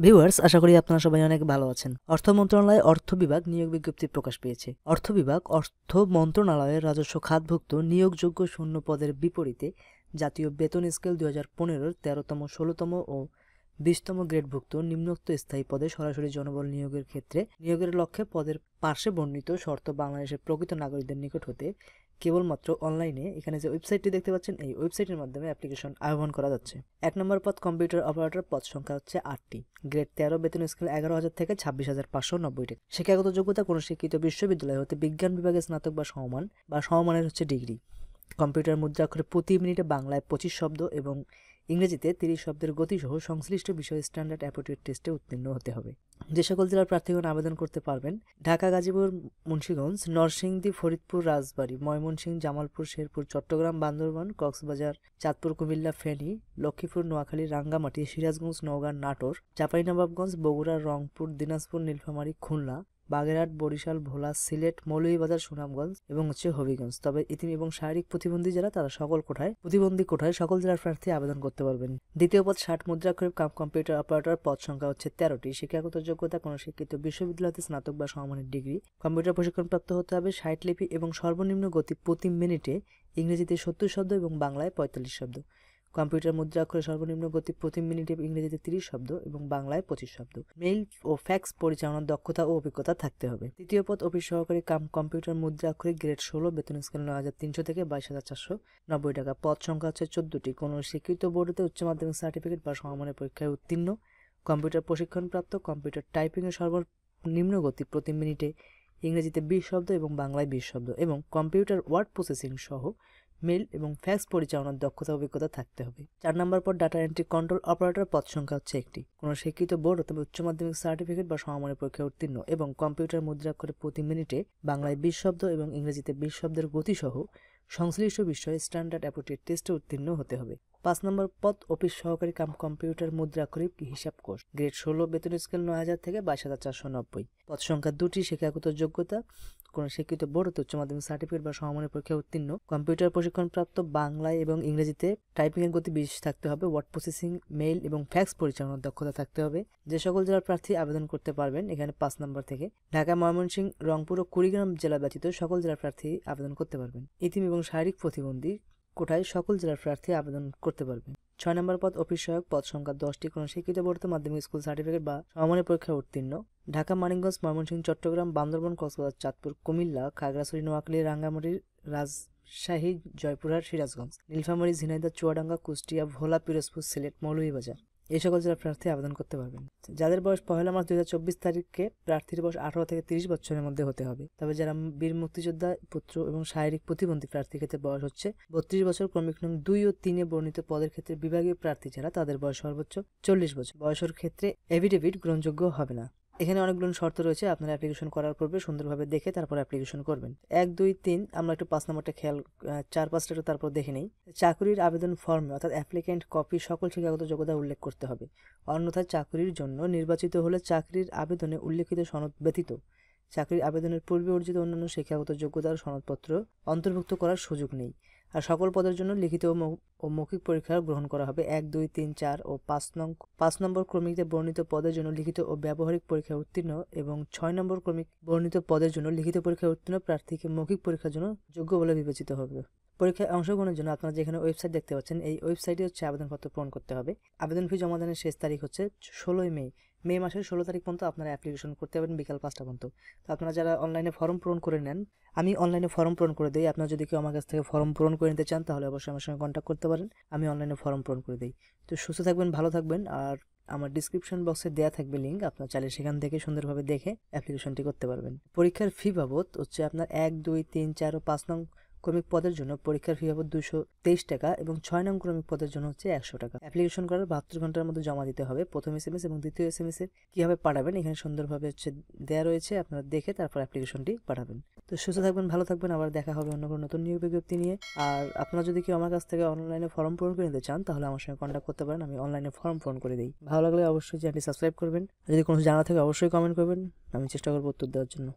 Viewers, আশা করি আপনারা সবাই অনেক ভালো আছেন। অর্থ মন্ত্রণালয় অর্থ বিভাগ নিয়োগ বিজ্ঞপ্তি প্রকাশ পেয়েছে। অর্থ বিভাগ অর্থ মন্ত্রণালয়ের রাজস্ব খাতভুক্ত নিয়োগযোগ্য শূন্য পদের বিপরীতে জাতীয় বেতন স্কেল 2015-র 13তম, 16তম ও 20তম গ্রেডভুক্ত নিম্নোক্ত স্থায়ী পদে সরাসরি জনবল নিয়োগের ক্ষেত্রে নিয়োগের লক্ষ্যে পদের পার্শ্বে বর্ণিত শর্ত বাংলাদেশের প্রকৃত নাগরিকদের নিকট হতে কেবলমাত্র অনলাইনে এখানে যে ওয়েবসাইটটি দেখতে পাচ্ছেন এই ওয়েবসাইটের মাধ্যমে অ্যাপ্লিকেশন আহ্বান করা যাচ্ছে। 1 নম্বর পদ কম্পিউটার অপারেটর, পদ সংখ্যা হচ্ছে 8টি। গ্রেড 13, বেতন স্কেল 11,000 থেকে 26,590 টাকা। শিক্ষাগত যোগ্যতা কোনো শিক্ষিত বিশ্ববিদ্যালয় হতে বিজ্ঞান বিভাগে স্নাতক বা সমমানের হচ্ছে ডিগ্রি। কম্পিউটার মুদ্রাক্ষরে প্রতি মিনিটে বাংলায় 25 শব্দ এবং ইংরেজিতে 30 শব্দের গতিসহ সংশ্লিষ্ট বিষয়ে স্ট্যান্ডার্ড অ্যাপটিটিউড টেস্টে উত্তীর্ণ হতে হবে। যে সকল জেলার প্রার্থীগণ আবেদন করতে পারবেন: ঢাকা, গাজীপুর, মুন্সিগঞ্জ, নরসিংদী, ফরিদপুর, রাজবাড়ী, ময়মনসিংহ, জামালপুর, শেরপুর, চট্টগ্রাম, বান্দরবান, কক্সবাজার, চাঁদপুর, কুমিল্লা, ফেনী, লক্ষ্মীপুর, নোয়াখালী, রাঙ্গামাটি, সিরাজগঞ্জ, নওগাঁ, নাটোর, চাঁপাইনবাবগঞ্জ, বগুড়া, রংপুর, দিনাজপুর, নীলফামারী, খুলনা, বাগেরহাট, বরিশাল, ভোলা, সিলেট, মৌলভীবাজার, সুনামগঞ্জ এবং হবিগঞ্জ। তবে ইতিম এবং শারীরিক প্রতিবন্ধী যারা তারা প্রতিবন্ধী কোঠায় সকল জেলার প্রার্থী আবেদন করতে পারবেন। দ্বিতীয় পদ 60 মুদ্রাক্ষরে কম্পিউটার অপারেটর, পদ সংখ্যা হচ্ছে 13টি। শিক্ষাগত যোগ্যতা কোনো শিক্ষিত বিশ্ববিদ্যালয়তে স্নাতক বা সমমানের ডিগ্রি। কম্পিউটার প্রশিক্ষণপ্রাপ্ত হতে হবে। 60 লিপি এবং সর্বনিম্ন গতি প্রতি মিনিটে ইংরেজিতে 70 শব্দ এবং বাংলায় 45 শব্দ। কম্পিউটার মুদ্রাক্ষরে সর্বনিম্ন গতি প্রতি মিনিটে ইংরেজিতে 30 শব্দ এবং বাংলায় 25 শব্দ। মেইল ও ফ্যাক্স পরিচালনার দক্ষতা ও অভিজ্ঞতা থাকতে হবে। তৃতীয় পদ অফিস সহকারী কম্পিউটার মুদ্রাক্ষরে, গ্রেড 16, বেতন স্কেল 9,300 থেকে 22,490 টাকা। পদ সংখ্যা হচ্ছে 14টি। কোনো স্বীকৃত বোর্ডেতে উচ্চ মাধ্যমিক সার্টিফিকেট বা সমমানের পরীক্ষায় উত্তীর্ণ। কম্পিউটার প্রশিক্ষণপ্রাপ্ত। কম্পিউটার টাইপিংয়ের সর্বনিম্ন গতি প্রতি মিনিটে ইংরেজিতে 20 শব্দ এবং বাংলায় 20 শব্দ এবং কম্পিউটার ওয়ার্ড প্রসেসিং সহ মেল এবং ফ্যাক্স পরিচালনার দক্ষতা অভিজ্ঞতা থাকতে হবে। 4 নম্বর পদ ডাটা এন্ট্রি কন্ট্রোল অপারেটর, পদ সংখ্যা হচ্ছে 1টি। কোনো শিক্ষিত বোর্ড অথবা উচ্চ মাধ্যমিক সার্টিফিকেট বা সমমানের পরীক্ষায় উত্তীর্ণ এবং কম্পিউটার মুদ্রাক্ষরে প্রতি মিনিটে বাংলায় 20 শব্দ এবং ইংরেজিতে 20 শব্দের গতিসহ সংশ্লিষ্ট বিষয়ে স্ট্যান্ডার্ড অ্যাপটিটিউড টেস্টে উত্তীর্ণ হতে হবে। 5 নম্বর পদ অফিস সহকারী কম্পিউটার মুদ্রাক্ষরে হিসাব কোষ, গ্রেড 16, বেতন স্কেল 9,000 থেকে 22,490। পদ সংখ্যা 2টি। শিক্ষাগত যোগ্যতা কোনো শিক্ষিত বোর্ড হতে উচ্চ মাধ্যমিক সার্টিফিকেট বা সমমানের পরীক্ষায় উত্তীর্ণ। কম্পিউটার প্রশিক্ষণপ্রাপ্ত। বাংলায় এবং ইংরেজিতে টাইপিং এর গতি 20 থাকতে হবে। ওয়ার্ড প্রসেসিং, মেইল এবং ফ্যাক্স পরিচালনার দক্ষতা থাকতে হবে। যে সকল জেলার প্রার্থী আবেদন করতে পারবেন এখানে 5 নম্বর থেকে ঢাকা, ময়মনসিংহ, রংপুর ও কুড়িগ্রাম জেলা ব্যতীত সকল জেলার প্রার্থী আবেদন করতে পারবেন। ইতিম এবং শারীরিক প্রতিবন্ধী কোটায় সকল জেলার প্রার্থী আবেদন করতে পারবেন। 6 নম্বর পদ অফিস সহায়ক, পদ সংখ্যা 10টি। কোনো শিক্ষিত বোর্ড মাধ্যমিক স্কুল সার্টিফিকেট বা সমমানের পরীক্ষায় উত্তীর্ণ। ঢাকা, মানিকগঞ্জ, ময়মনসিংহ, চট্টগ্রাম, বান্দরবান, কক্সবাজার, চাঁদপুর, কুমিল্লা, খাগড়াছড়ি, নোয়াখালী, রাঙ্গামাটি, রাজশাহী, জয়পুরহাট, সিরাজগঞ্জ, নীলফামারী, ঝিনাইদহ, চুয়াডাঙ্গা, কুষ্টিয়া, ভোলা, পিরোজপুর, সিলেট, মৌলভীবাজার এই সকল জেলার প্রার্থী আবেদন করতে পারবেন। যাদের বয়স 1 মার্চ 2024 তারিখে প্রার্থীর বয়স 18 থেকে 30 বছরের মধ্যে হতে হবে। তবে যারা বীর মুক্তিযোদ্ধা পুত্র এবং শারীরিক প্রতিবন্ধী প্রার্থীর ক্ষেত্রে বয়স হচ্ছে 32 বছর। ক্রমিক নং 2 ও 3 বর্ণিত পদের ক্ষেত্রে বিভাগীয় প্রার্থী যারা তাদের বয়স সর্বোচ্চ 40 বছর। বয়সের ক্ষেত্রে এফিডেভিট গ্রহণযোগ্য হবে না। এখানে অনেকগুলো শর্ত রয়েছে। আপনারা অ্যাপ্লিকেশন করার পূর্বে সুন্দরভাবে দেখে তারপর অ্যাপ্লিকেশন করবেন। 1, 2, 3 আমরা একটু 5 নম্বরটা খেয়াল 4-5টা একটু তারপর দেখে নেই। চাকরির আবেদন ফর্মে অর্থাৎ অ্যাপ্লিক্যান্ট কপি সকল শিক্ষাগত যোগ্যতা উল্লেখ করতে হবে। অন্যথায় চাকরির জন্য নির্বাচিত হলে চাকরির আবেদনে উল্লেখিত সনদ ব্যতীত চাকরির আবেদনের পূর্বে অর্জিত অন্যান্য শিক্ষাগত যোগ্যতার সনদপত্র অন্তর্ভুক্ত করার সুযোগ নেই। আর সকল পদের জন্য লিখিত ও মৌখিক পরীক্ষা গ্রহণ করা হবে। 1, 2, 3, 4 ও 5 নম্বর ক্রমিকে বর্ণিত পদের জন্য লিখিত ও ব্যবহারিক পরীক্ষায় উত্তীর্ণ এবং 6 নম্বর ক্রমিক বর্ণিত পদের জন্য লিখিত পরীক্ষায় উত্তীর্ণ প্রার্থীকে মৌখিক পরীক্ষার জন্য যোগ্য বলে বিবেচিত হবে। পরীক্ষায় অংশগ্রহণের জন্য আপনারা যেখানে ওয়েবসাইট দেখতে পাচ্ছেন এই ওয়েবসাইটে আবেদনপত্র পূরণ করতে হবে। আবেদন ফি জমা দানের শেষ তারিখ হচ্ছে 16 মে মাসের 16 তারিখ পর্যন্ত আপনারা অ্যাপ্লিকেশন করতে পারবেন বিকাল 5টা পর্যন্ত। তো আপনারা যারা অনলাইনে ফর্ম পূরণ করে নেন, আমি অনলাইনে ফর্ম পূরণ করে দিই। আপনারা যদি কেউ আমার কাছ থেকে ফর্ম পূরণ করে নিতে চান তাহলে অবশ্যই আমার সঙ্গে কন্ট্যাক্ট করতে পারেন। আমি অনলাইনে ফর্ম পূরণ করে দিই। তো সুস্থ থাকবেন, ভালো থাকবেন। আর আমার ডিসক্রিপশন বক্সে দেওয়া থাকবে লিঙ্ক, আপনার চাইলে সেখান থেকে সুন্দরভাবে দেখে অ্যাপ্লিকেশনটি করতে পারবেন। পরীক্ষার ফি বাবদ হচ্ছে আপনার 1, 2, 3, 4 ও 5 নং ক্রমিক পদের জন্য পরীক্ষার ফি বাবদ 223 টাকা এবং 6 নং ক্রমিক পদের জন্য হচ্ছে 100 টাকা। অ্যাপ্লিকেশন করার 72 ঘন্টার মধ্যে জমা দিতে হবে। প্রথম SMS এবং দ্বিতীয় SMS এর কিভাবে পাঠাবেন এখানে সুন্দরভাবে দেওয়া রয়েছে, আপনারা দেখে তারপর অ্যাপ্লিকেশনটি পাঠাবেন। তো সুস্থ থাকবেন, ভালো থাকবেন। আবার দেখা হবে অন্য কোনো নতুন নিয়োগ বিজ্ঞপ্তি নিয়ে। আর আপনারা যদি কেউ আমার কাছ থেকে অনলাইনে ফর্ম পূরণ করে নিতে চান তাহলে আমার সঙ্গে কন্ট্যাক্ট করতে পারেন। আমি অনলাইনে ফর্ম পূরণ করে দিই। ভালো লাগলে অবশ্যই চ্যানেলটি সাবস্ক্রাইব করবেন। যদি কোনো জানা থাকে অবশ্যই কমেন্ট করবেন, আমি চেষ্টা করবো উত্তর দেওয়ার জন্য।